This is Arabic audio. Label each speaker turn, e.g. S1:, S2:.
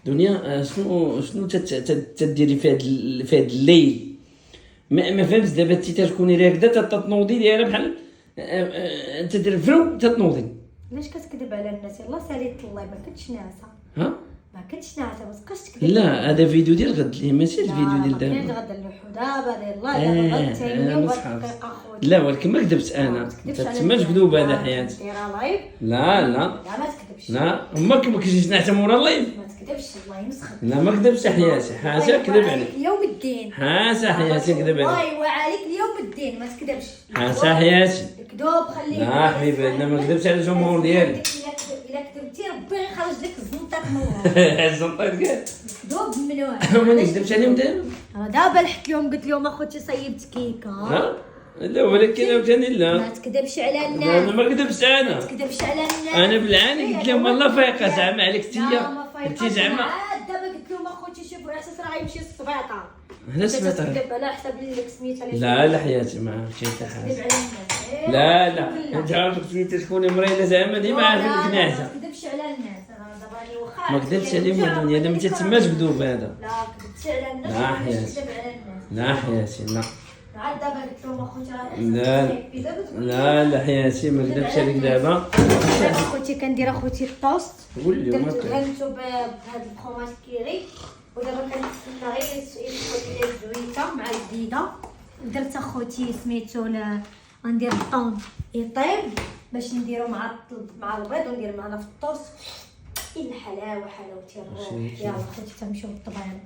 S1: دنيا شنو تديري في هاد الليل؟ ما فهمتش دابا انت تكوني راكده تتنوضي دايره بحال تدير فرو تتنوضي.
S2: علاش كتكذب على الناس؟ يلاه ساليت الله ما كنتش ناعسه.
S1: ها
S2: ما كنتش ناعسه ما تبقاش تكذب.
S1: لا هذا فيديو ديال غد ليه ماشي الفيديو ديال دابا.
S2: لا غدا نلوحو دابا يلاه دابا غتايني وغتدقيق اخويا.
S1: لا ولكن ما كذبت انا تسماش كذوب هذا حياتي.
S2: دايره لايف.
S1: لا
S2: ما تكذبش.
S1: لا امك ما كنتيش نعتم ورا اللايف.
S2: ما تكذبش الله يمسخك.
S1: لا ما كذبش حياتي حاشا كذب عليك
S2: يوم الدين.
S1: حاشا حياتي كذب عليك.
S2: الله وعليك اليوم الدين ما تكذبش.
S1: حاشا حياتي.
S2: الكذوب خليه.
S1: لا حبيبي انا ما كذبتش على الجمهور ديالي.
S2: الا كذبتي ربي غيخرج لك الزنطه منور.
S1: الزنطه ديالك
S2: كذوب ممنوع.
S1: ما نكذبش عليهم دابا.
S2: دابا لحقت لهم قلت لهم اخوتي صيبت كيكه.
S1: ها لا ولكن عاوتاني لا
S2: ما تكذبش على الناس.
S1: انا ما كذبتش انا.
S2: ما تكذبش على الناس.
S1: انا بالعاني قلت لهم والله فايقه زعما عليك
S2: لا ما
S1: انت
S2: فايقاش.
S1: زعما
S2: دابا قلت لهم اخوتي شوفوا على اساس راه يمشي للسبيطار.
S1: على السبيطار.
S2: تكذب على حساب لك سميتها
S1: لا حياتي ما عرفتش حتى حاجه.
S2: تكذب على الناس.
S1: لا انت عارف انت تكوني مريضه زعما ديما عارفك ناعسه.
S2: ما تكذبش على الناس. انا دابا راني واخا
S1: ما كذبتش عليهم الدنيا هذا ما تسماش كذوب هذا.
S2: لا كذبتش على الناس.
S1: لا حياتي.
S2: كذب على الناس.
S1: لا حياتي لا.
S2: عاد دابا قلت لهم اخوتي
S1: لا حياتي ما كذبتش عليك دابا.
S2: اخوتي كندير اخوتي الطوست.
S1: قول لي
S2: درت غنتو بهذا الفرomاج كيري ودابا كنتسنى غير يدخل لي الزويته مع الجديده. درت اخوتي سميتو غندير الطون يطيب باش نديرو مع البيض وندير معنا في الطوست. الحلاوه حلاوتي الروح. يلا اخوتي تنمشيو للطبيب.